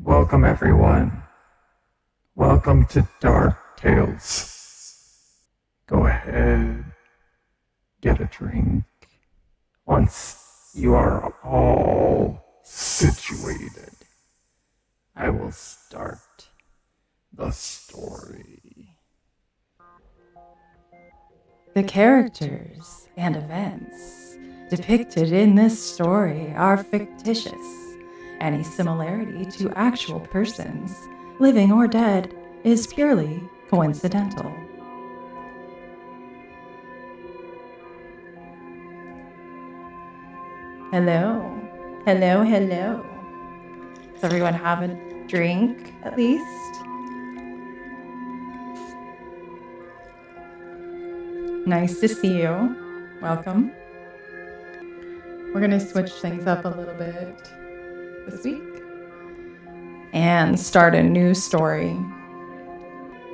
Welcome, everyone. Welcome to Dark Tales. Go ahead, get a drink. Once you are all situated, I will start the story. The characters and events depicted in this story are fictitious. Any similarity to actual persons, living or dead, is purely coincidental. Hello. Does everyone have a drink, at least? Nice to see you. Welcome. We're going to switch things up a little bit this week and start a new story.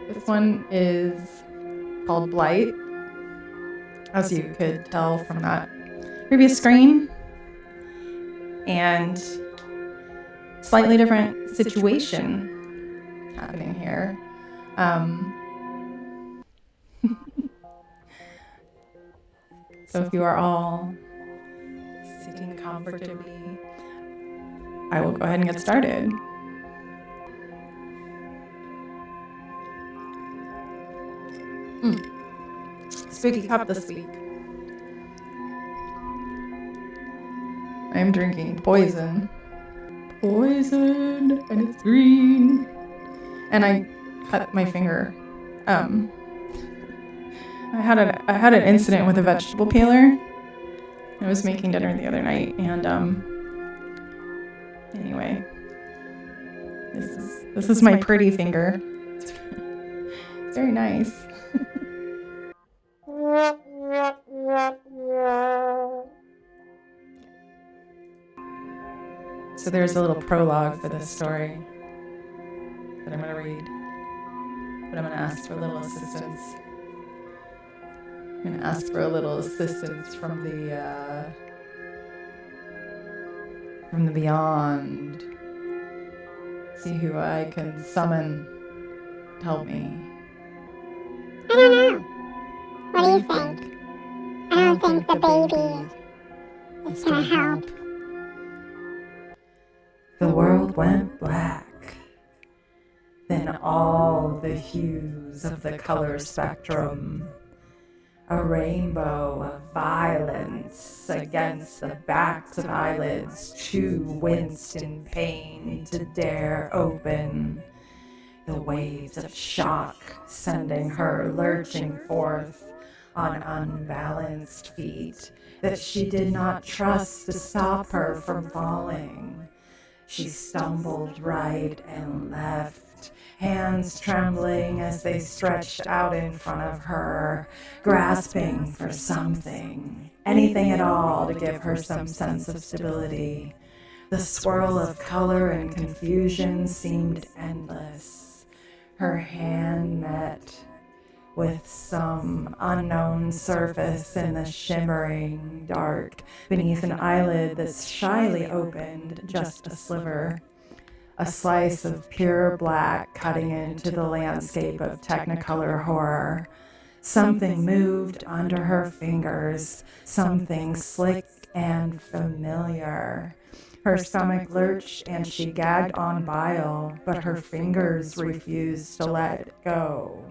This one is called Blight, as you could tell from that previous screen. And slightly different situation happening here. So if you are all sitting comfortably, I will go ahead and get started. Spooky cup this week. I'm drinking poison. Poison, and it's green. And I cut my finger. I had an incident with a vegetable peeler. I was making dinner the other night, and anyway, this is my pretty finger. It's very nice. So there's a little prologue for this story that I'm going to read, but I'm going to ask for a little assistance. I'm going to ask for a little assistance from the beyond. See who I can summon to help me. I don't know. What do you think? I don't think the baby is gonna help. The world went black. Then all the hues of the color spectrum. A rainbow of violence against the backs of eyelids too winced in pain to dare open. The waves of shock sending her lurching forth on unbalanced feet that she did not trust to stop her from falling. She stumbled right and left, hands trembling as they stretched out in front of her, grasping for something, anything at all to give her some sense of stability. The swirl of color and confusion seemed endless. Her hand met with some unknown surface in the shimmering dark beneath an eyelid that's shyly opened just a sliver. A slice of pure black cutting into the landscape of technicolor horror. Something moved under her fingers, something slick and familiar. Her stomach lurched and she gagged on bile, but her fingers refused to let it go.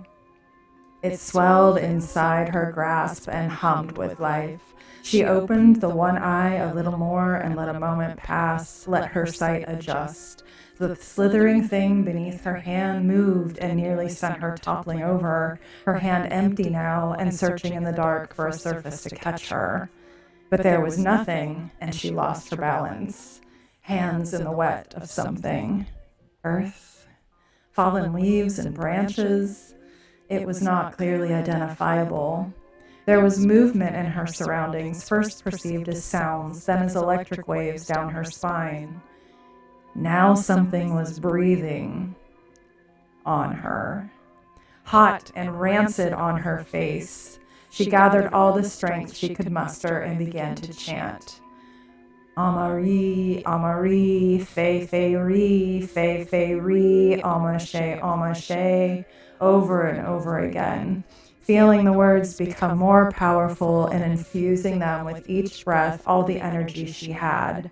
It swelled inside her grasp and hummed with life. She opened the one eye a little more and let a moment pass, let her sight adjust. The slithering thing beneath her hand moved and nearly sent her toppling over, her hand empty now and searching in the dark for a surface to catch her. But there was nothing, and she lost her balance. Hands in the wet of something. Earth, fallen leaves and branches. It was not clearly identifiable. There was movement in her surroundings, first perceived as sounds, then as electric waves down her spine. Now something was breathing on her, hot and rancid on her face. She gathered all the strength she could muster and began to chant. Amari, Amari, Fei Fei Ri, Fei Fei Ri, Amashe, Amashe, over and over again, feeling the words become more powerful and infusing them with each breath all the energy she had.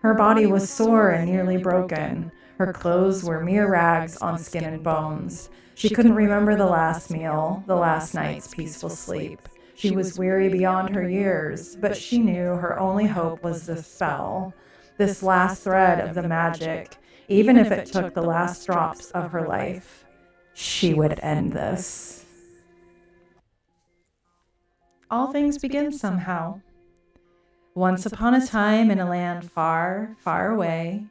Her body was sore and nearly broken. Her clothes were mere rags on skin and bones. She couldn't remember the last meal, the last night's peaceful sleep. She was weary beyond her years, but she knew her only hope was this spell, this last thread of the magic. Even if it took the last drops of her life, she would end this. All things begin somehow. Once upon a time in a land far, far away.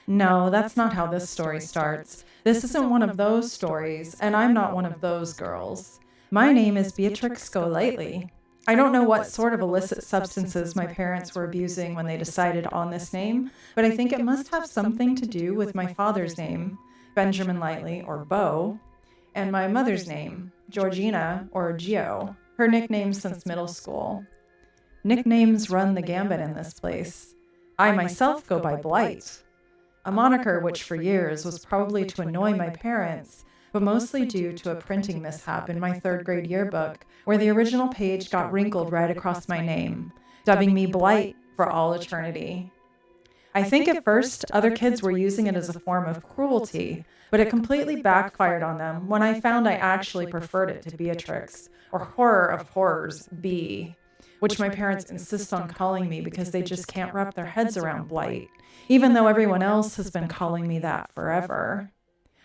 No, that's not how this story starts. This isn't one of those stories, and I'm not one of those girls. My name is Beatrix Golightly. I don't know what sort of illicit substances my parents were abusing when they decided on this name, but I think it must have something to do with my father's name, Benjamin Lightly, or Beau, and my mother's name, Georgina, or Gio, her nickname since middle school. Nicknames run the gambit in this place. I myself go by Blight, a moniker which for years was probably to annoy my parents, but mostly due to a printing mishap in my third grade yearbook, where the original page got wrinkled right across my name, dubbing me Blight for all eternity. I think at first other kids were using it as a form of cruelty, but it completely backfired on them when I found I actually preferred it to Beatrix, or horror of horrors, B, which my parents insist on calling me because they just can't wrap their heads around Blight, even though everyone else has been calling me that forever.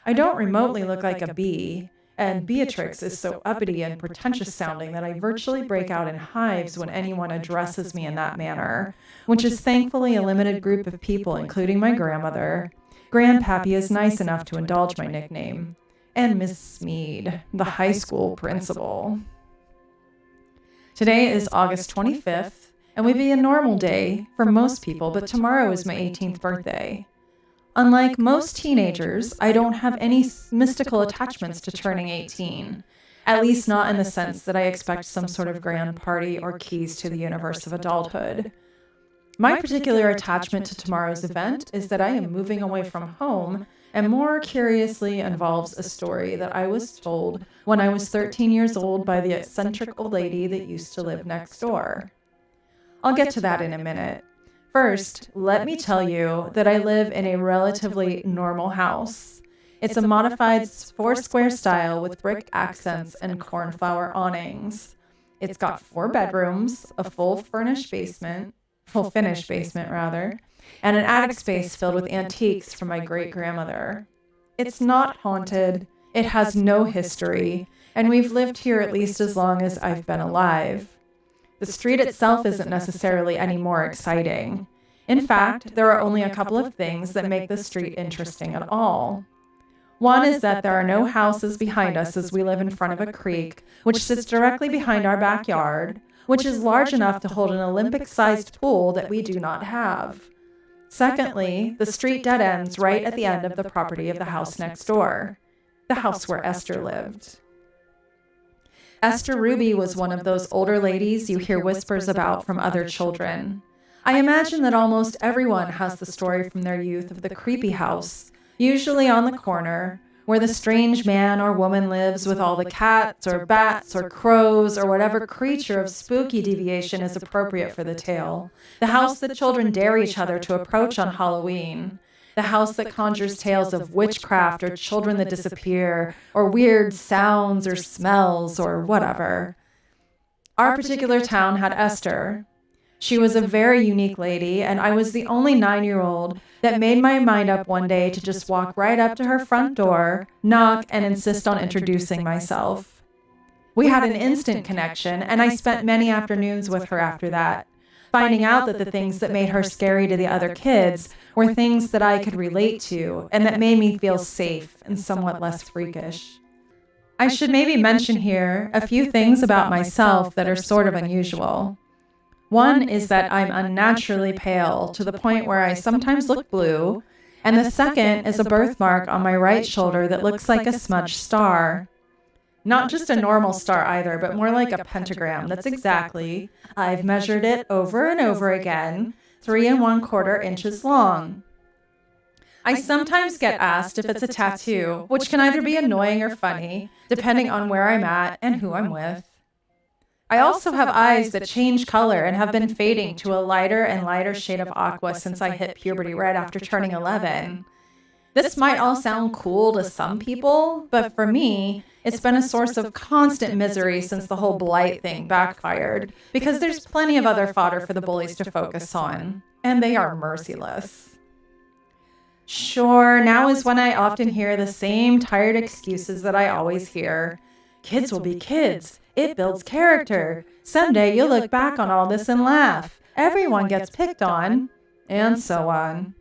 I don't remotely look like a bee, and Beatrix is so uppity and pretentious sounding that I virtually break out in hives when anyone addresses me in that manner, which is thankfully a limited group of people, including my grandmother. Grandpappy is nice enough to indulge my nickname, and Miss Smead, the high school principal. Today is August 25th, and would be a normal day for most people, but tomorrow is my 18th birthday. Unlike most teenagers, I don't have any mystical attachments to turning 18, at least not in the sense that I expect some sort of grand party or keys to the universe of adulthood. My particular attachment to tomorrow's event is that I am moving away from home, and more curiously involves a story that I was told when I was 13 years old by the eccentric old lady that used to live next door. I'll get to that in a minute. First, let me tell you that I live in a relatively normal house. It's a modified four-square style with brick accents and cornflower awnings. It's got 4 bedrooms, a full finished basement, and an attic space filled with antiques from my great-grandmother. It's not haunted, it has no history, and we've lived here at least as long as I've been alive. The street itself isn't necessarily any more exciting. In fact, there are only a couple of things that make the street interesting at all. One is that there are no houses behind us as we live in front of a creek, which sits directly behind our backyard, which is large enough to hold an Olympic-sized pool that we do not have. Secondly, the street dead ends right at the end of the property of the house next door, the house where Esther lived. Esther Ruby was one of those older ladies you hear whispers about from other children. I imagine that almost everyone has the story from their youth of the creepy house, usually on the corner, where the strange man or woman lives with all the cats or bats or crows or whatever creature of spooky deviation is appropriate for the tale. The house that children dare each other to approach on Halloween. The house that conjures tales of witchcraft or children that disappear or weird sounds or smells or whatever. Our particular town had Esther. She was a very unique lady, and I was the only 9-year-old that made my mind up one day to just walk right up to her front door, knock, and insist on introducing myself. We had an instant connection, and I spent many afternoons with her after that, finding out that the things that made her scary to the other kids were things that I could relate to and that made me feel safe and somewhat less freakish. I should maybe mention here a few things about myself that are sort of unusual. One is that I'm unnaturally pale to the point where I sometimes look blue, and the second is a birthmark on my right shoulder that looks like a smudged star. Not just a normal star either, but more like a pentagram. That's exactly. I've measured it over and over again. 3¼ inches long. I sometimes get asked if it's a tattoo, which can either be annoying or funny, depending on where I'm at and who I'm with. I also have eyes that change color and have been fading to a lighter and lighter shade of aqua since I hit puberty right after turning 11. This might all sound cool to some people, but for me, it's been a source of constant misery since the whole Blight thing backfired, because there's plenty of other fodder for the bullies to focus on, and they are merciless. Sure, now is when I often hear the same tired excuses that I always hear. Kids will be kids. It builds character. Someday you'll look back on all this and laugh. Everyone gets picked on, and so on.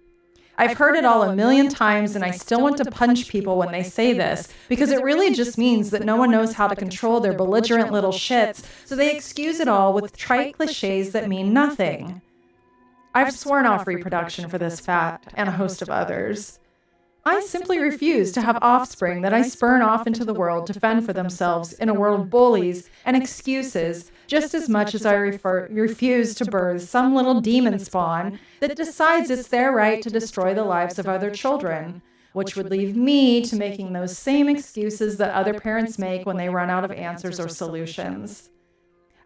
I've heard it all a million times, and I still want to punch people when they say this, because it really just means that no one knows how to control their belligerent little shits, so they excuse it all with trite cliches that mean nothing. I've sworn off reproduction for this fact, and a host of others. I simply refuse to have offspring that I spurn off into the world to fend for themselves in a world of bullies and excuses, just as much as I refuse to birth some little demon spawn that decides it's their right to destroy the lives of other children, which would leave me to making those same excuses that other parents make when they run out of answers or solutions.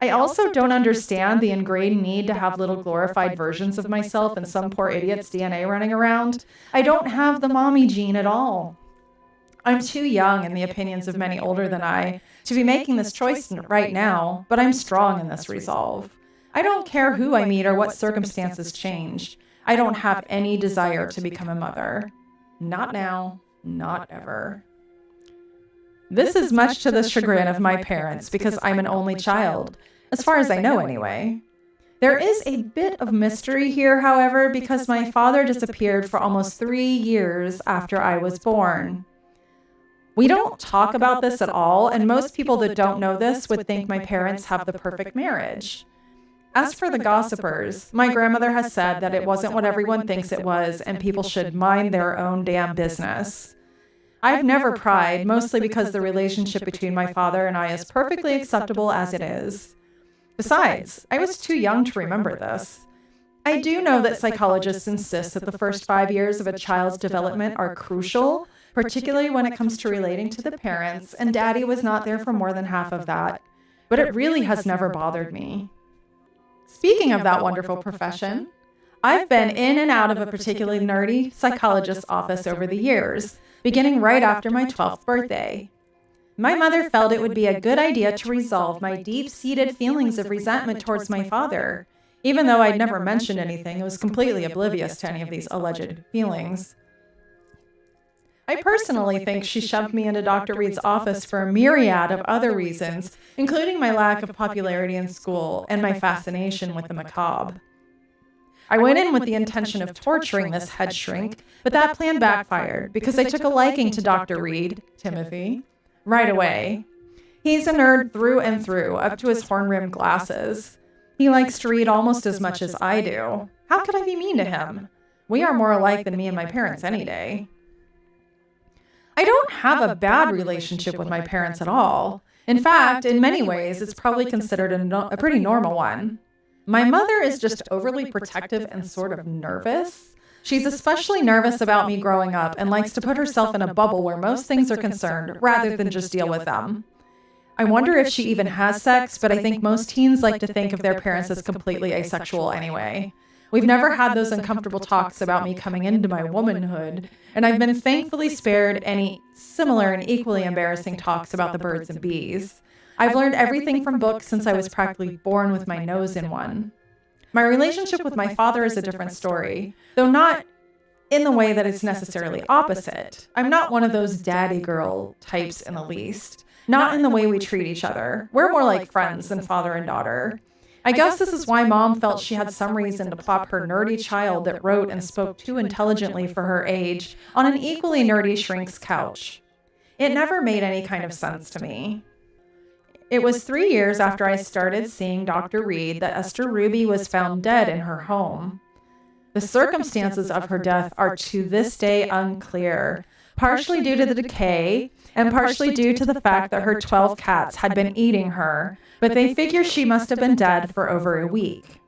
I also don't understand the ingrained need to have little glorified versions of myself and some poor idiot's DNA running around. I don't have the mommy gene at all. I'm too young, in the opinions of many older than I, to be making this choice right now, but I'm strong in this resolve. I don't care who I meet or what circumstances change. I don't have any desire to become a mother. Not now, not ever. This is much to the chagrin of my parents because I'm an only child, as far as I know anyway. There is a bit of mystery here, however, because my father disappeared for almost 3 years after I was born. We don't talk about this at all, and most people that don't know this would think my parents have the perfect marriage. As for the gossipers, my grandmother has said that it wasn't what everyone thinks it was, and people should mind their own damn business. I've never pried, mostly because the relationship between my father and I is perfectly acceptable as it is. Besides, I was too young to remember this. I do know that psychologists insist that the first 5 years of a child's development are crucial, particularly when it comes to relating to the parents, and Daddy was not there for more than half of that. But it really has never bothered me. Speaking of that wonderful profession, I've been in and out of a particularly nerdy psychologist's office over the years, beginning right after my 12th birthday. My mother felt it would be a good idea to resolve my deep-seated feelings of resentment towards my father, even though I'd never mentioned anything and was completely oblivious to any of these alleged feelings. I personally think she shoved me into Dr. Reed's office for a myriad of other reasons, including my lack of popularity in school and my fascination with the macabre. I went in with the intention of torturing this head shrink, but that plan backfired because I took a liking to Dr. Reed, Timothy, right away. He's a nerd through and through, up to his horn-rimmed glasses. He likes to read almost as much as I do. How could I be mean to him? We are more alike than me and my parents any day. I don't have a bad relationship with my parents at all. In fact, in many ways, it's probably considered a pretty normal one. My mother is just overly protective and sort of nervous. She's especially nervous about me growing up and likes to put herself in a bubble where most things are concerned, rather than just deal with them. I wonder if she even has sex, but I think most teens like to think of their parents as completely asexual anyway. We've never had those uncomfortable talks about me coming into my womanhood, and I've been thankfully spared any similar and equally embarrassing talks about the birds and bees. I've learned everything from books since I was practically born with my nose in one. My relationship with my father is a different story, though not in the way that it's necessarily opposite. I'm not one of those daddy girl types in the least. Not in the way we treat each other. We're more like friends than father and daughter. I guess this is why Mom felt she had some reason to plop her nerdy child that wrote and spoke too intelligently for her age on an equally nerdy shrink's couch. It never made any kind of sense to me. It was 3 years after I started seeing Dr. Reed that Esther Ruby was found dead in her home. The circumstances of her death are to this day unclear, partially due to the decay and partially due to the fact that her 12 cats had been eating her, but they figure she must have been dead for over a week.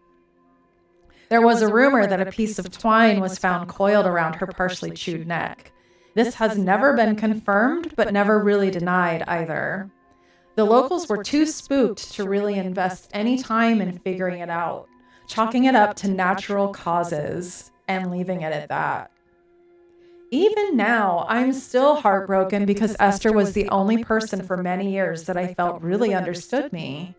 There was a rumor that a piece of twine was found coiled around her partially chewed neck. This has never been confirmed, but never really denied either. The locals were too spooked to really invest any time in figuring it out, chalking it up to natural causes and leaving it at that. Even now, I'm still heartbroken because Esther was the only person for many years that I felt really understood me.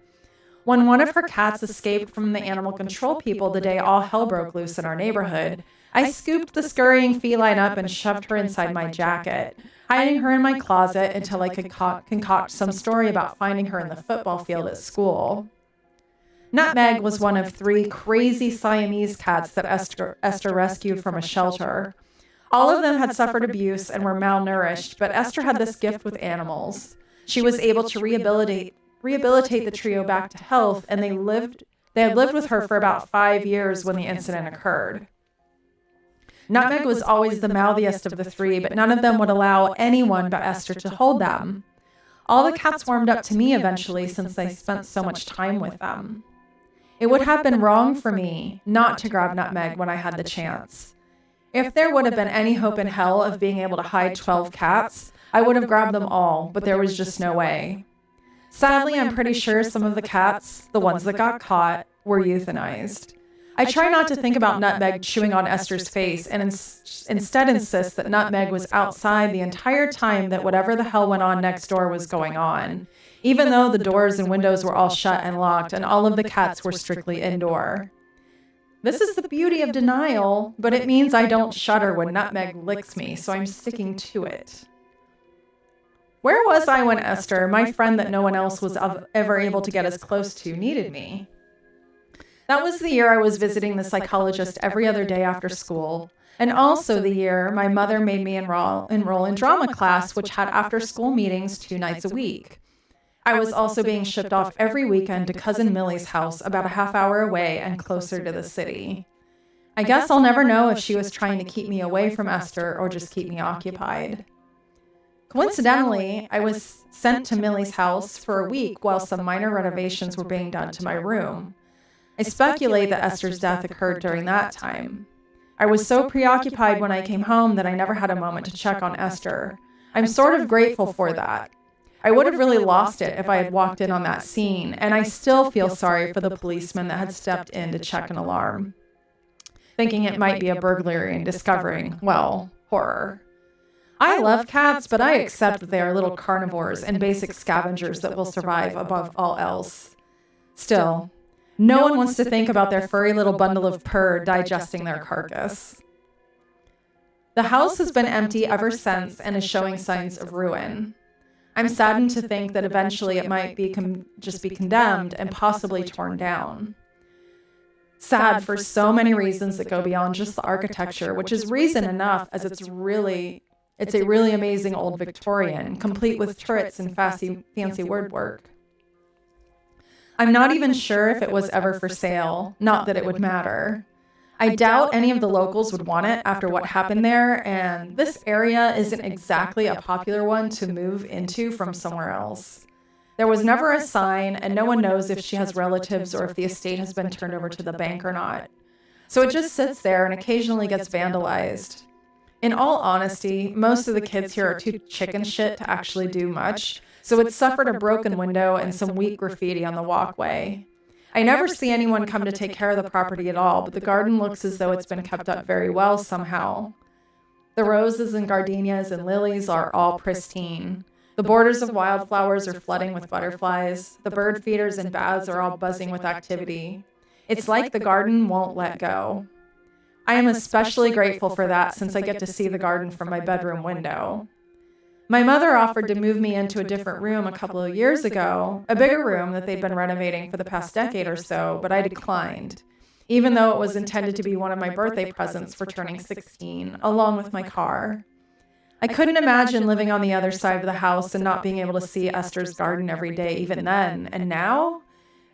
When one of her cats escaped from the animal control people the day all hell broke loose in our neighborhood, I scooped the scurrying feline up and shoved her inside my jacket, hiding her in my closet until I could concoct some story about finding her in the football field at school. Nutmeg was one of 3 crazy Siamese cats that Esther rescued from a shelter. All of them had suffered abuse and were malnourished, but Esther had this gift with animals. She was able to rehabilitate the trio back to health, and they had lived with her for about 5 years when the incident occurred. Nutmeg was always the mouthiest of the 3, but none of them would allow anyone but Esther to hold them. All the cats warmed up to me eventually since I spent so much time with them. It would have been wrong for me not to grab Nutmeg when I had the chance. If there would have been any hope in hell of being able to hide 12 cats, I would have grabbed them all, but there was just no way. Sadly, I'm pretty sure some of the cats, the ones that got caught, were euthanized. I try not to think about Nutmeg chewing on Esther's face and instead insist that Nutmeg was outside the entire time that whatever the hell went on next door was going on, even though the doors and windows were all shut and locked and all of the cats were strictly indoor. This is the beauty of denial, but it means I don't shudder when Nutmeg licks me, so I'm sticking to it. Where was I when Esther, my friend that no one else was ever able to get as close to, needed me? That was the year I was visiting the psychologist every other day after school, and also the year my mother made me enroll in drama class, which had after-school meetings 2 nights a week. I was also being shipped off every weekend to Cousin Millie's house about a half-hour away and closer to the city. I guess I'll never know if she was trying to keep me away from Esther or just keep me occupied. Coincidentally, I was sent to Millie's house for a week while some minor renovations were being done to my room. I speculate that Esther's death occurred during that time. I was so preoccupied when I came home that I never had a moment to check on Esther. I'm sort of grateful for that. I would have really lost it if I had walked in on that scene, and I still feel sorry for the policeman that had stepped in to check an alarm, thinking it might be a burglary and discovering, well, horror. I love cats, but I accept that they are little carnivores and basic scavengers that will survive above all else. Still, no one wants to think about their furry little bundle of purr digesting their carcass. The house has been empty ever since and is showing signs of ruin. I'm saddened to think that eventually it might be just be condemned and possibly torn down. Sad for so many reasons that go beyond just the architecture, which is reason enough as it's a really amazing old Victorian, complete with turrets and fancy woodwork. I'm not even sure if it was ever for sale, not that it would matter. I doubt any of the locals would want it after what happened there, and this area isn't exactly a popular one to move into from somewhere else. There was never a sign, and no one knows if she has relatives or if the estate has been turned over to the bank or not. So it just sits there and occasionally gets vandalized. In all honesty, most of the kids here are too chicken shit to actually do much, so it suffered a broken window and some weak graffiti on the walkway. I never see anyone come to take care of the property at all, but the garden looks as though it's been kept up very well somehow. The roses and gardenias and lilies are all pristine. The borders of wildflowers are flooding with butterflies. The bird feeders and baths are all buzzing with activity. It's like the garden won't let go. I am especially grateful for that since I get to see the garden from my bedroom window. My mother offered to move me into a different room a couple of years ago, a bigger room that they'd been renovating for the past decade or so, but I declined, even though it was intended to be one of my birthday presents for turning 16, along with my car. I couldn't imagine living on the other side of the house and not being able to see Esther's garden every day even then, and now?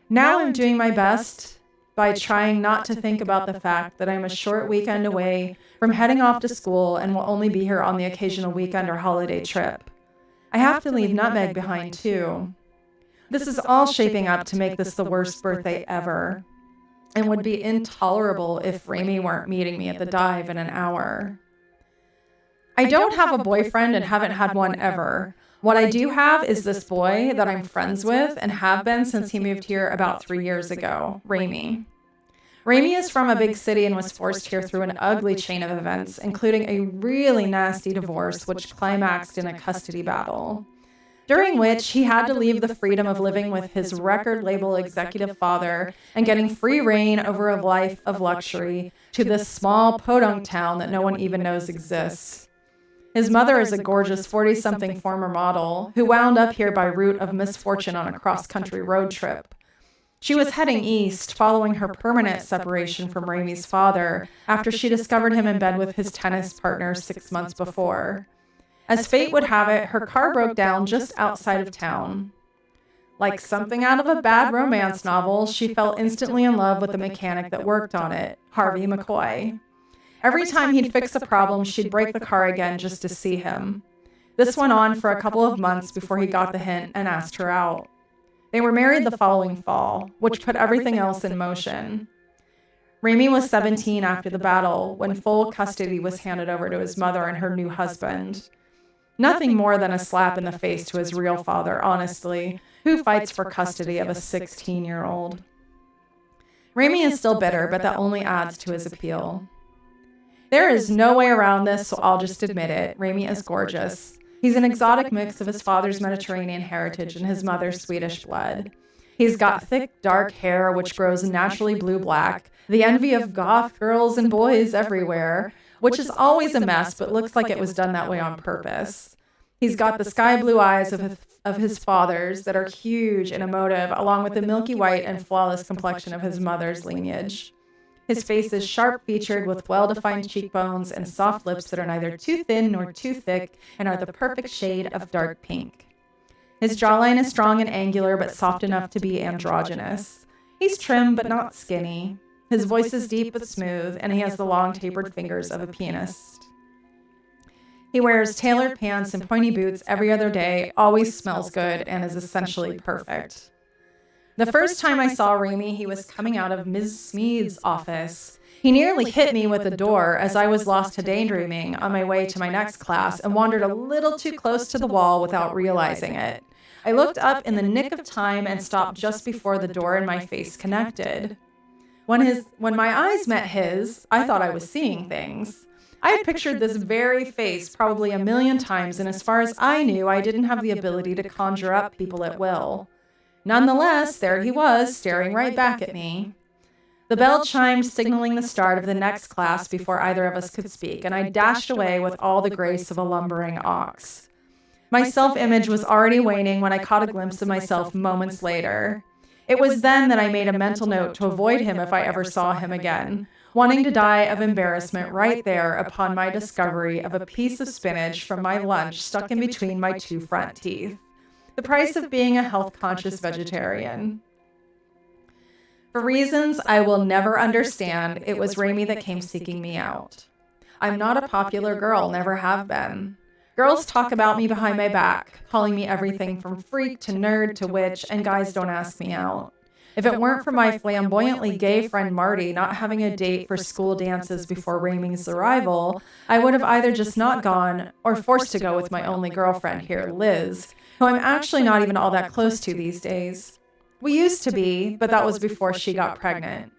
Now I'm doing my best by trying not to think about the fact that I'm a short weekend away from heading off to school and will only be here on the occasional weekend or holiday trip. I have to leave Nutmeg behind too. This is all shaping up to make this the worst birthday ever. and would be intolerable if Raimi weren't meeting me at the dive in an hour. I don't have a boyfriend and haven't had one ever. What I do have is this boy that I'm friends with and have been since he moved here about 3 years ago, Raimi. Raimi is from a big city and was forced here through an ugly chain of events, including a really nasty divorce which climaxed in a custody battle, during which he had to leave the freedom of living with his record label executive father and getting free reign over a life of luxury to this small podunk town that no one even knows exists. His mother is a gorgeous 40-something former model who wound up here by route of misfortune on a cross-country road trip. She was heading east, following her permanent separation from Raimi's father after she discovered him in bed with his tennis partner 6 months before. As fate would have it, her car broke down just outside of town. Like something out of a bad romance novel, she fell instantly in love with the mechanic that worked on it, Harvey McCoy. Every time he'd fix a problem, she'd break the car again just to see him. This went on for a couple of months before he got the hint and asked her out. They were married the following fall, which put everything else in motion. Raimi was 17 after the battle when full custody was handed over to his mother and her new husband. Nothing more than a slap in the face to his real father, honestly, who fights for custody of a 16-year-old. Raimi is still bitter, but that only adds to his appeal. There is no way around this, so I'll just admit it. Raimi is gorgeous. He's an exotic mix of his father's Mediterranean heritage and his mother's Swedish blood. He's got thick, dark hair, which grows naturally blue-black, the envy of goth girls and boys everywhere, which is always a mess, but looks like it was done that way on purpose. He's got the sky-blue eyes of his father's that are huge and emotive, along with the milky white and flawless complexion of his mother's lineage. His face is sharp-featured with well-defined cheekbones and soft lips that are neither too thin nor too thick and are the perfect shade of dark pink. His jawline is strong and angular but soft enough to be androgynous. He's trim but not skinny. His voice is deep but smooth, and he has the long tapered fingers of a pianist. He wears tailored pants and pointy boots every other day, always smells good, and is essentially perfect. The first time I saw Raimi, he was coming out of Ms. Smead's office. He nearly hit me with the door as I was lost to daydreaming on my way to my next class and wandered a little too close to the wall without realizing it. I looked up in the nick of time and stopped just before the door and my face connected. When my eyes met his, I thought I was seeing things. I had pictured this very face probably 1,000,000 times, and as far as I knew, I didn't have the ability to conjure up people at will. Nonetheless, there he was, staring right back at me. The bell chimed, signaling the start of the next class before either of us could speak, and I dashed away with all the grace of a lumbering ox. My self-image was already waning when I caught a glimpse of myself moments later. It was then that I made a mental note to avoid him if I ever saw him again, wanting to die of embarrassment right there upon my discovery of a piece of spinach from my lunch stuck in between my 2 front teeth. The price of being a health-conscious vegetarian. For reasons I will never understand, it was Raimi that came seeking me out. I'm not a popular girl, never have been. Girls talk about me behind my back, calling me everything from freak to nerd to witch, and guys don't ask me out. If it weren't for my flamboyantly gay friend Marty not having a date for school dances before Raimi's arrival, I would have either just not gone or forced to go with my only girlfriend here, Liz, who I'm actually not even all that close to these days. We used to be, but that was before she got pregnant.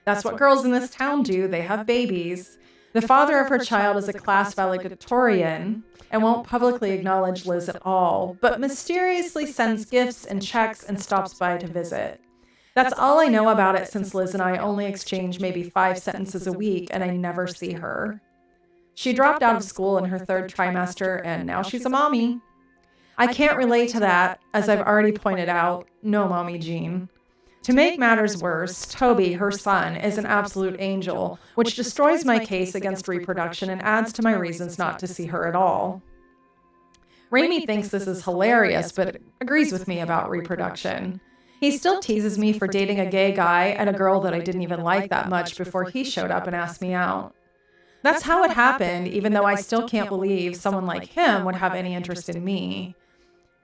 That's what girls in this town do, they have babies. The father of her child is a class valedictorian and won't publicly acknowledge Liz at all, but mysteriously sends gifts and checks and stops by to visit. That's all I know about it, since Liz and I only exchange maybe 5 sentences a week and I never see her. She dropped out of school in her 3rd trimester and now she's a mommy. I can't relate to that, as I've already pointed out, no mommy gene. To make matters worse, Toby, her son, is an absolute angel, which destroys my case against reproduction and adds to my reasons not to see her at all. Raimi thinks this is hilarious, but agrees with me about reproduction. He still teases me for dating a gay guy and a girl that I didn't even like that much before he showed up and asked me out. That's how it happened, even though I still can't believe someone like him would have any interest in me.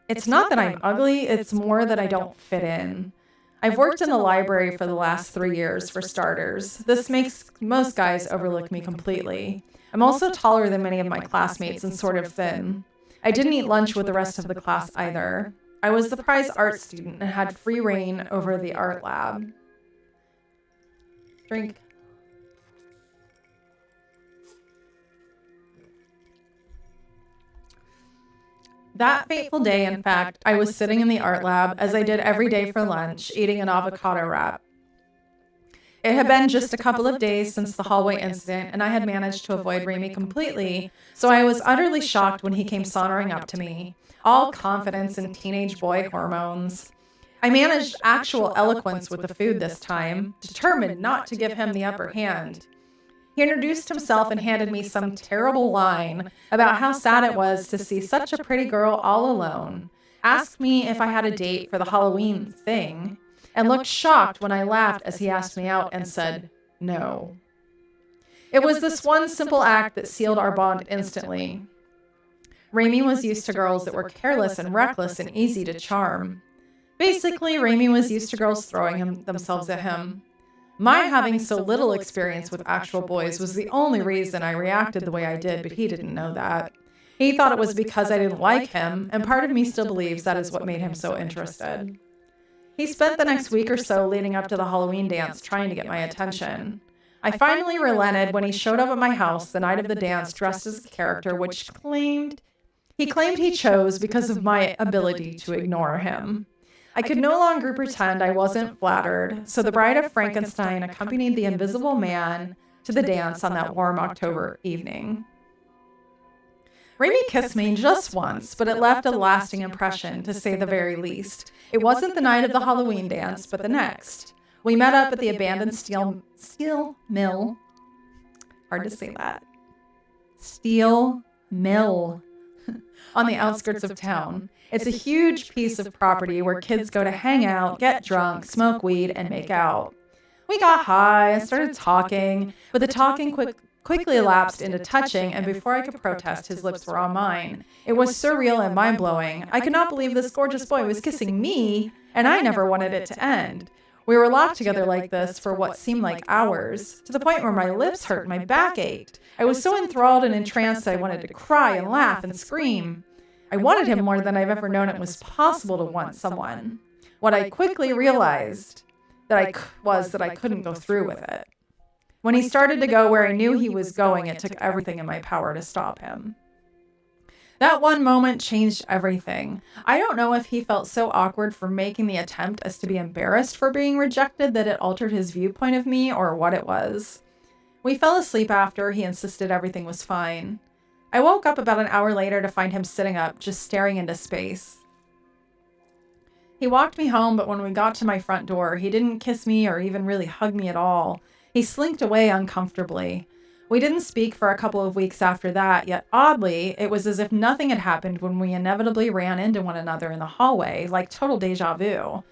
It's not that I'm ugly, it's more that I don't fit in. I've worked in the library for the last 3 years, for starters. This makes most guys overlook me completely. I'm also taller than many of my classmates and sort of thin. I didn't eat lunch with the rest of the class either. I was the prize art student and had free reign over the art lab. Drink. That fateful day, in fact, I was sitting in the art lab, as I did every day for lunch, eating an avocado wrap. It had been just a couple of days since the hallway incident, and I had managed to avoid Remy completely, so I was utterly shocked when he came sauntering up to me, all confidence and teenage boy hormones. I managed actual eloquence with the food this time, determined not to give him the upper hand. He introduced himself and handed me some terrible line about how sad it was to see such a pretty girl all alone, asked me if I had a date for the Halloween thing, and looked shocked when I laughed as he asked me out and said, no. It was this one simple act that sealed our bond instantly. Remy was used to girls that were careless and reckless and easy to charm. Basically, Remy was used to girls throwing themselves at him. My having so little experience with actual boys was the only reason I reacted the way I did, but he didn't know that. He thought it was because I didn't like him, and part of me still believes that is what made him so interested. He spent the next week or so leading up to the Halloween dance trying to get my attention. I finally relented when he showed up at my house the night of the dance dressed as a character which he claimed he chose because of my ability to ignore him. I could no longer pretend I wasn't flattered, so the Bride of Frankenstein accompanied the Invisible Man to the dance on that warm October evening. Remy kissed me just once, but it left a lasting impression, to say the very least. It wasn't the night of the Halloween dance, but the next. We met up at the abandoned steel mill. Hard to say that. Steel mill on the outskirts of town. It's a huge piece of property where kids go to hang out, get drunk, smoke weed, and make out. We got high and started talking, but the talking quickly elapsed into touching, and before I could protest, his lips were on mine. It was surreal and mind-blowing. I could not believe this gorgeous boy was kissing me, and I never wanted it to end. We were locked together like this for what seemed like hours, to the point where my lips hurt and my back ached. I was so enthralled and entranced that I wanted to cry and laugh and scream. I wanted him more than I've ever known it was possible to want someone. What I quickly realized that I couldn't go through with it. When he started to go where I knew he was going, it took everything in my power to stop him. That one moment changed everything. I don't know if he felt so awkward for making the attempt as to be embarrassed for being rejected that it altered his viewpoint of me, or what it was. We fell asleep after. He insisted everything was fine. I woke up about an hour later to find him sitting up, just staring into space. He walked me home, but when we got to my front door, he didn't kiss me or even really hug me at all. He slinked away uncomfortably. We didn't speak for a couple of weeks after that, yet oddly, it was as if nothing had happened when we inevitably ran into one another in the hallway, like total deja vu.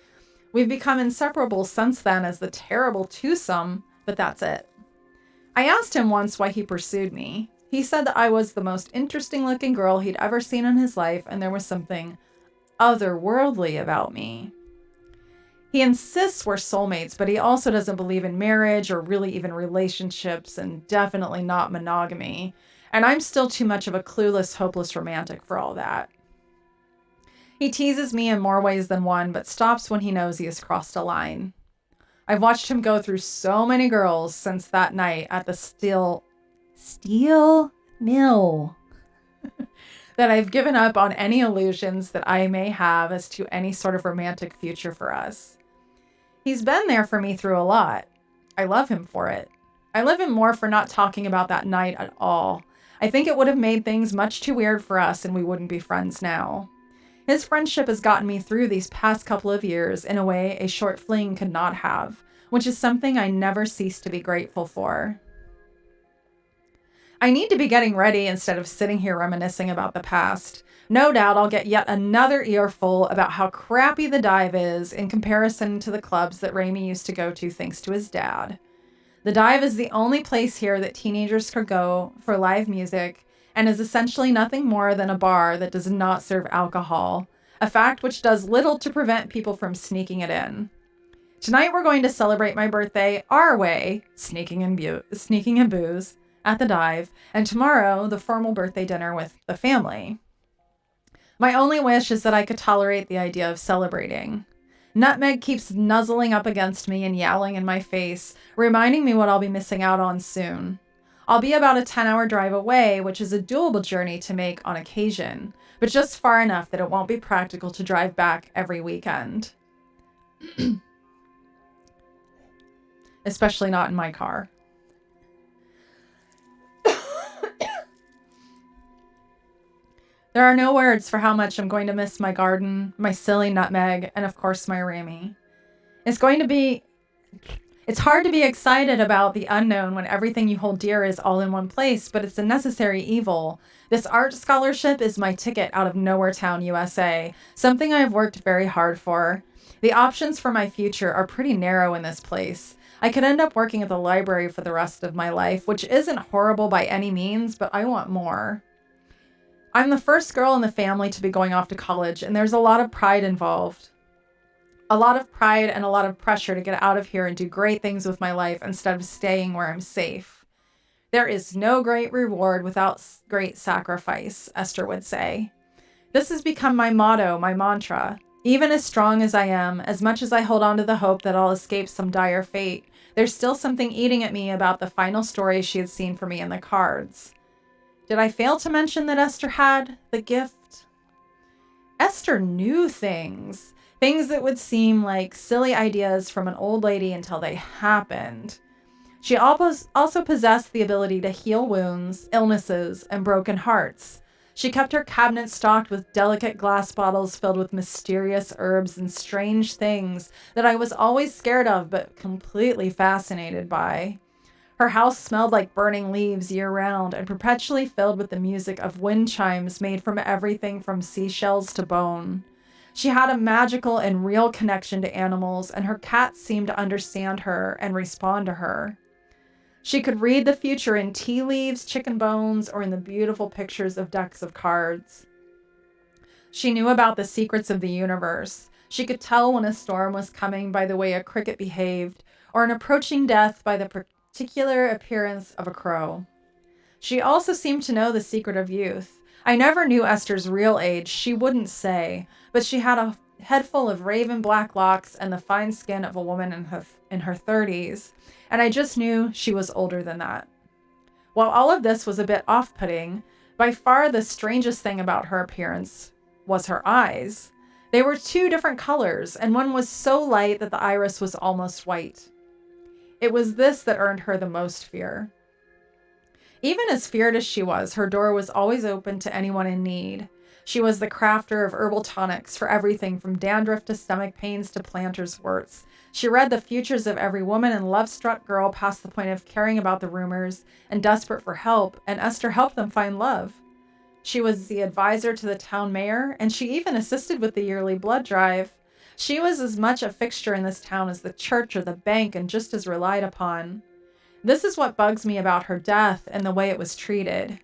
We've become inseparable since then as the terrible twosome, but that's it. I asked him once why he pursued me. He said that I was the most interesting-looking girl he'd ever seen in his life, and there was something otherworldly about me. He insists we're soulmates, but he also doesn't believe in marriage or really even relationships, and definitely not monogamy. And I'm still too much of a clueless, hopeless romantic for all that. He teases me in more ways than one, but stops when he knows he has crossed a line. I've watched him go through so many girls since that night at the steel mill that I've given up on any illusions that I may have as to any sort of romantic future for us. He's been there for me through a lot. I love him for it. I love him more for not talking about that night at all. I think it would have made things much too weird for us and we wouldn't be friends now. His friendship has gotten me through these past couple of years in a way a short fling could not have, which is something I never cease to be grateful for. I need to be getting ready instead of sitting here reminiscing about the past. No doubt I'll get yet another earful about how crappy the dive is in comparison to the clubs that Ramy used to go to thanks to his dad. The dive is the only place here that teenagers could go for live music and is essentially nothing more than a bar that does not serve alcohol, a fact which does little to prevent people from sneaking it in. Tonight we're going to celebrate my birthday our way, sneaking in booze at the dive, and tomorrow the formal birthday dinner with the family. My only wish is that I could tolerate the idea of celebrating. Nutmeg keeps nuzzling up against me and yowling in my face, reminding me what I'll be missing out on soon. I'll be about a 10-hour drive away, which is a doable journey to make on occasion, but just far enough that it won't be practical to drive back every weekend. Especially not in my car. There are no words for how much I'm going to miss my garden, my silly Nutmeg, and of course my Rami. It's hard to be excited about the unknown when everything you hold dear is all in one place, but it's a necessary evil. This art scholarship is my ticket out of Nowhere Town, USA, something I've worked very hard for. The options for my future are pretty narrow in this place. I could end up working at the library for the rest of my life, which isn't horrible by any means, but I want more. I'm the first girl in the family to be going off to college, and there's a lot of pride involved. A lot of pride and a lot of pressure to get out of here and do great things with my life instead of staying where I'm safe. There is no great reward without great sacrifice, Esther would say. This has become my motto, my mantra. Even as strong as I am, as much as I hold on to the hope that I'll escape some dire fate, there's still something eating at me about the final story she had seen for me in the cards. Did I fail to mention that Esther had the gift? Esther knew things that would seem like silly ideas from an old lady until they happened. She also possessed the ability to heal wounds, illnesses, and broken hearts. She kept her cabinet stocked with delicate glass bottles filled with mysterious herbs and strange things that I was always scared of but completely fascinated by. Her house smelled like burning leaves year-round and perpetually filled with the music of wind chimes made from everything from seashells to bone. She had a magical and real connection to animals, and her cats seemed to understand her and respond to her. She could read the future in tea leaves, chicken bones, or in the beautiful pictures of decks of cards. She knew about the secrets of the universe. She could tell when a storm was coming by the way a cricket behaved, or an approaching death by the particular appearance of a crow. She also seemed to know the secret of youth. I never knew Esther's real age, she wouldn't say, but she had a head full of raven black locks and the fine skin of a woman in her 30s, and I just knew she was older than that. While all of this was a bit off-putting, by far the strangest thing about her appearance was her eyes. They were two different colors, and one was so light that the iris was almost white. It was this that earned her the most fear. Even as feared as she was, her door was always open to anyone in need. She was the crafter of herbal tonics for everything from dandruff to stomach pains to planter's warts. She read the futures of every woman and love-struck girl past the point of caring about the rumors and desperate for help, and Esther helped them find love. She was the advisor to the town mayor, and she even assisted with the yearly blood drive. She was as much a fixture in this town as the church or the bank and just as relied upon. This is what bugs me about her death and the way it was treated.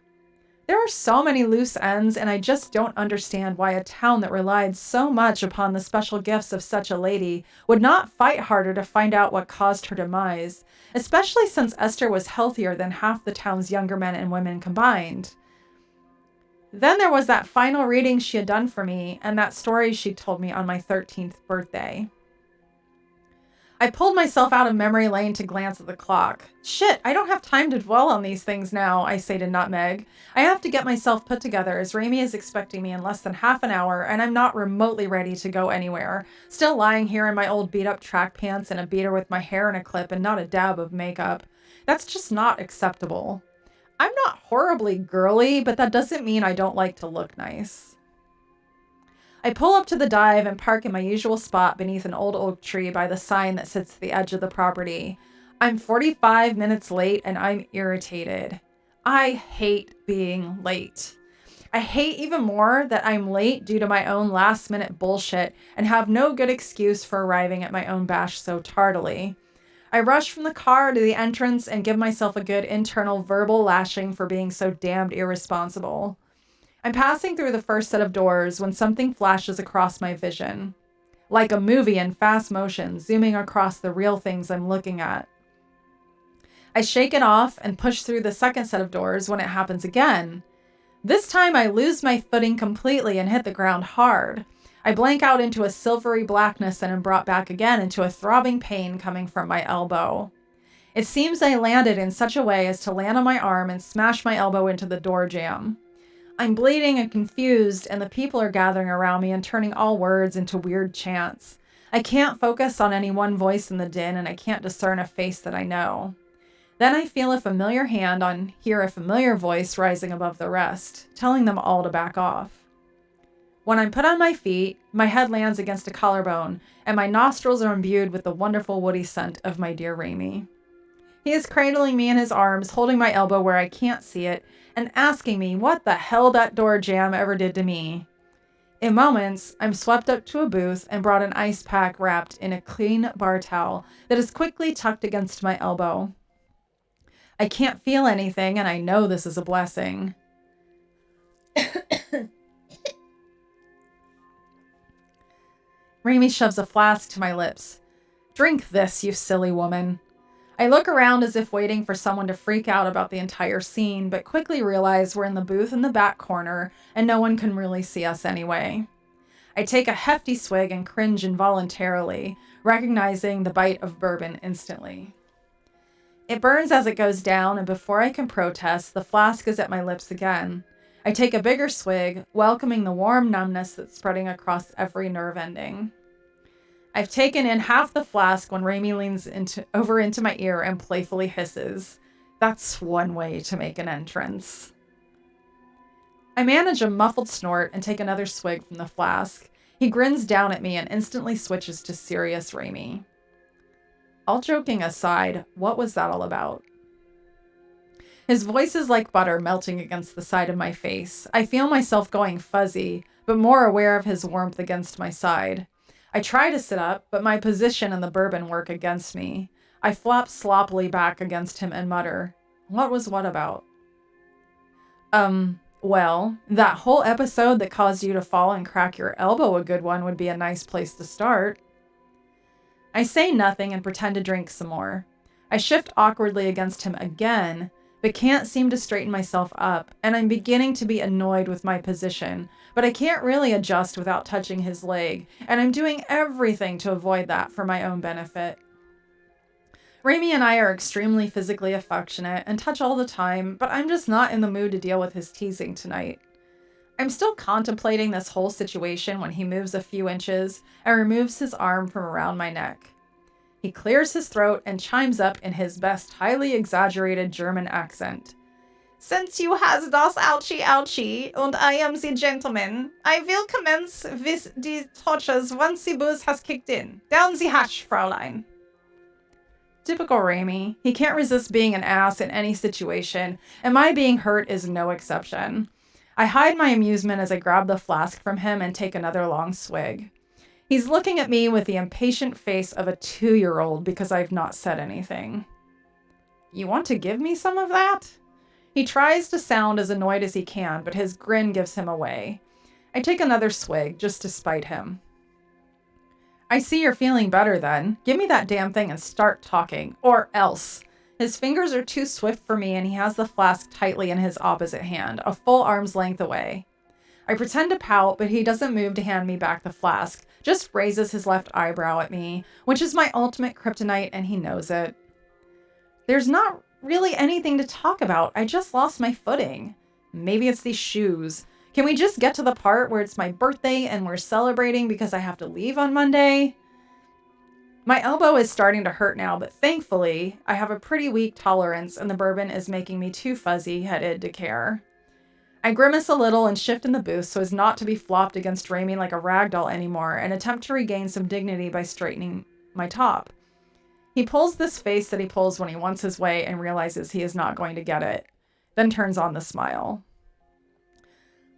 There are so many loose ends, and I just don't understand why a town that relied so much upon the special gifts of such a lady would not fight harder to find out what caused her demise, especially since Esther was healthier than half the town's younger men and women combined. Then there was that final reading she had done for me, and that story she told me on my 13th birthday. I pulled myself out of memory lane to glance at the clock. Shit, I don't have time to dwell on these things now, I say to Nutmeg. I have to get myself put together as Rami is expecting me in less than half an hour, and I'm not remotely ready to go anywhere. Still lying here in my old beat-up track pants and a beater with my hair in a clip and not a dab of makeup. That's just not acceptable. I'm not horribly girly, but that doesn't mean I don't like to look nice. I pull up to the dive and park in my usual spot beneath an old oak tree by the sign that sits at the edge of the property. I'm 45 minutes late and I'm irritated. I hate being late. I hate even more that I'm late due to my own last-minute bullshit and have no good excuse for arriving at my own bash so tardily. I rush from the car to the entrance and give myself a good internal verbal lashing for being so damned irresponsible. I'm passing through the first set of doors when something flashes across my vision. like a movie in fast motion, zooming across the real things I'm looking at. I shake it off and push through the second set of doors when it happens again. This time I lose my footing completely and hit the ground hard. I blank out into a silvery blackness and am brought back again into a throbbing pain coming from my elbow. It seems I landed in such a way as to land on my arm and smash my elbow into the door jamb. I'm bleeding and confused, and the people are gathering around me and turning all words into weird chants. I can't focus on any one voice in the din, and I can't discern a face that I know. Then I feel a familiar hand and hear a familiar voice rising above the rest, telling them all to back off. When I'm put on my feet, my head lands against a collarbone, and my nostrils are imbued with the wonderful woody scent of my dear Raimi. He is cradling me in his arms, holding my elbow where I can't see it, and asking me what the hell that door jam ever did to me. In moments, I'm swept up to a booth and brought an ice pack wrapped in a clean bar towel that is quickly tucked against my elbow. I can't feel anything, and I know this is a blessing. Raimi shoves a flask to my lips. Drink this, you silly woman. I look around as if waiting for someone to freak out about the entire scene, but quickly realize we're in the booth in the back corner, and no one can really see us anyway. I take a hefty swig and cringe involuntarily, recognizing the bite of bourbon instantly. It burns as it goes down, and before I can protest, the flask is at my lips again. I take a bigger swig, welcoming the warm numbness that's spreading across every nerve ending. I've taken in half the flask when Raimi leans over into my ear and playfully hisses. That's one way to make an entrance. I manage a muffled snort and take another swig from the flask. He grins down at me and instantly switches to serious Raimi. All joking aside, what was that all about? His voice is like butter melting against the side of my face. I feel myself going fuzzy, but more aware of his warmth against my side. I try to sit up, but my position and the bourbon work against me. I flop sloppily back against him and mutter, "What was what about?" Well, that whole episode that caused you to fall and crack your elbow a good one would be a nice place to start. I say nothing and pretend to drink some more. I shift awkwardly against him again, but can't seem to straighten myself up, and I'm beginning to be annoyed with my position, but I can't really adjust without touching his leg, and I'm doing everything to avoid that for my own benefit. Raimi and I are extremely physically affectionate and touch all the time, but I'm just not in the mood to deal with his teasing tonight. I'm still contemplating this whole situation when he moves a few inches and removes his arm from around my neck. He clears his throat and chimes up in his best highly exaggerated German accent. "Since you has das ouchie and I am the gentleman, I will commence with the tortures once the booze has kicked in. Down the hatch, Fraulein." Typical Raimi. He can't resist being an ass in any situation, and my being hurt is no exception. I hide my amusement as I grab the flask from him and take another long swig. He's looking at me with the impatient face of a 2-year-old because I've not said anything. "You want to give me some of that?" He tries to sound as annoyed as he can, but his grin gives him away. I take another swig just to spite him. "I see you're feeling better then. Give me that damn thing and start talking, or else." His fingers are too swift for me, and he has the flask tightly in his opposite hand, a full arm's length away. I pretend to pout, but he doesn't move to hand me back the flask, just raises his left eyebrow at me, which is my ultimate kryptonite, and he knows it. There's not really anything to talk about. I just lost my footing. Maybe it's these shoes. Can we just get to the part where it's my birthday and we're celebrating because I have to leave on Monday? My elbow is starting to hurt now, but thankfully, I have a pretty weak tolerance and the bourbon is making me too fuzzy-headed to care. I grimace a little and shift in the booth so as not to be flopped against Raimi like a ragdoll anymore and attempt to regain some dignity by straightening my top. He pulls this face that he pulls when he wants his way and realizes he is not going to get it, then turns on the smile.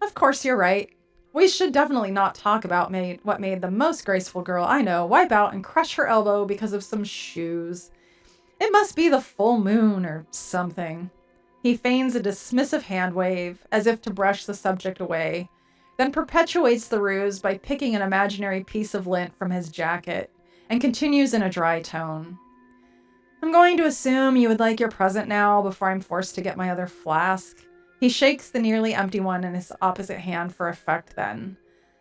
"Of course you're right. We should definitely not talk about what made the most graceful girl I know wipe out and crush her elbow because of some shoes. It must be the full moon or something." He feigns a dismissive hand wave, as if to brush the subject away, then perpetuates the ruse by picking an imaginary piece of lint from his jacket and continues in a dry tone. I'm going to assume you would like your present now before I'm forced to get my other flask. He shakes the nearly empty one in his opposite hand for effect then,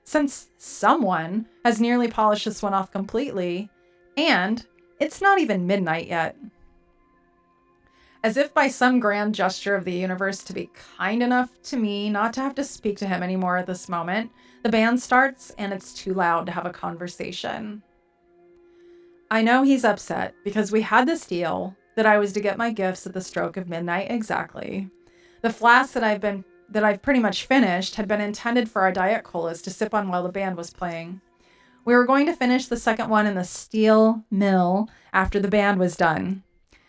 since someone has nearly polished this one off completely, and it's not even midnight yet. As if by some grand gesture of the universe to be kind enough to me not to have to speak to him anymore at this moment, the band starts and it's too loud to have a conversation. I know he's upset because we had this deal that I was to get my gifts at the stroke of midnight exactly. The flask that I've pretty much finished had been intended for our diet colas to sip on while the band was playing. We were going to finish the second one in the steel mill after the band was done.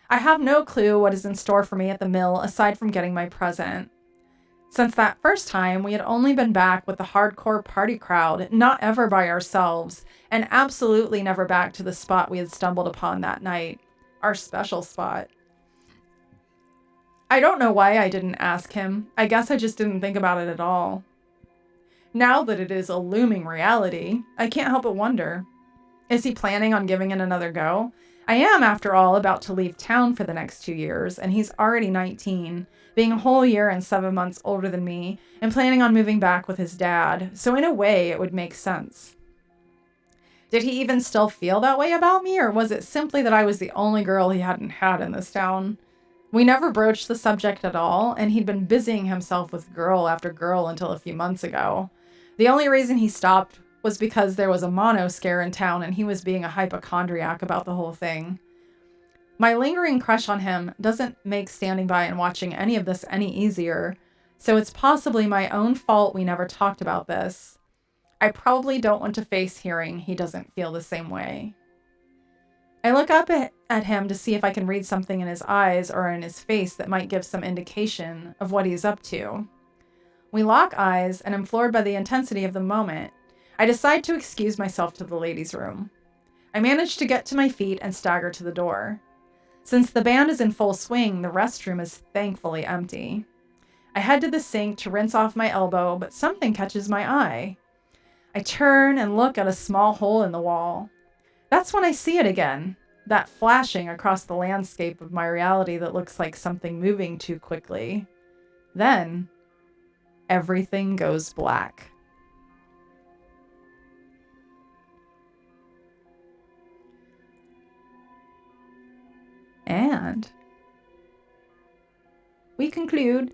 I have no clue what is in store for me at the mill aside from getting my present. Since that first time, we had only been back with the hardcore party crowd, not ever by ourselves, and absolutely never back to the spot we had stumbled upon that night. Our special spot. I don't know why I didn't ask him. I guess I just didn't think about it at all. Now that it is a looming reality, I can't help but wonder. Is he planning on giving it another go? I am, after all, about to leave town for the next 2 years, and he's already 19, being a whole year and 7 months older than me, and planning on moving back with his dad, so in a way it would make sense. Did he even still feel that way about me, or was it simply that I was the only girl he hadn't had in this town? We never broached the subject at all, and he'd been busying himself with girl after girl until a few months ago. The only reason he stopped was because there was a mono scare in town and he was being a hypochondriac about the whole thing. My lingering crush on him doesn't make standing by and watching any of this any easier, so it's possibly my own fault we never talked about this. I probably don't want to face hearing he doesn't feel the same way. I look up at him to see if I can read something in his eyes or in his face that might give some indication of what he's up to. We lock eyes, and I'm floored by the intensity of the moment. I decide to excuse myself to the ladies' room. I manage to get to my feet and stagger to the door. Since the band is in full swing, the restroom is thankfully empty. I head to the sink to rinse off my elbow, but something catches my eye. I turn and look at a small hole in the wall. That's when I see it again, that flashing across the landscape of my reality that looks like something moving too quickly. Then, everything goes black. And we conclude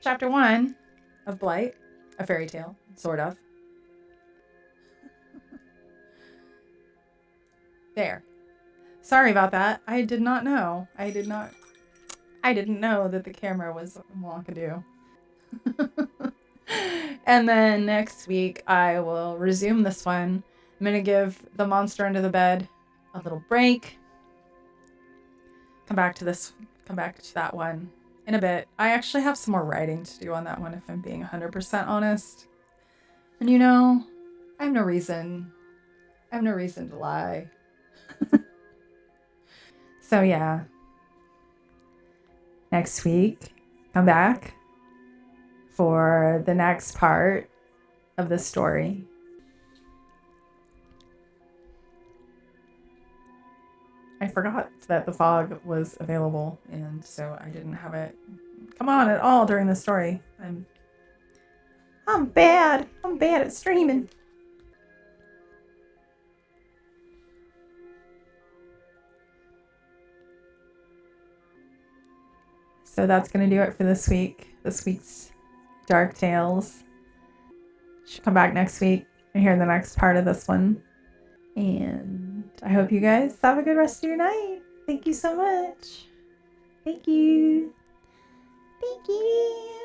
chapter 1 of Blight, a fairy tale, sort of. There. Sorry about that. I did not know. I didn't know that the camera was wonkadoo. And then next week I will resume this one. I'm going to give The Monster Under the Bed a little break. Come back to that one in a bit. I actually have some more writing to do on that one if I'm being 100% honest. And you know, I have no reason to lie. So yeah. Next week, come back for the next part of the story. I forgot that the fog was available, and so I didn't have it come on at all during the story. I'm bad. I'm bad at streaming. So that's going to do it for this week's Dark Tales. Should come back next week and hear the next part of this one. And I hope you guys have a good rest of your night. Thank you so much. Thank you. Thank you.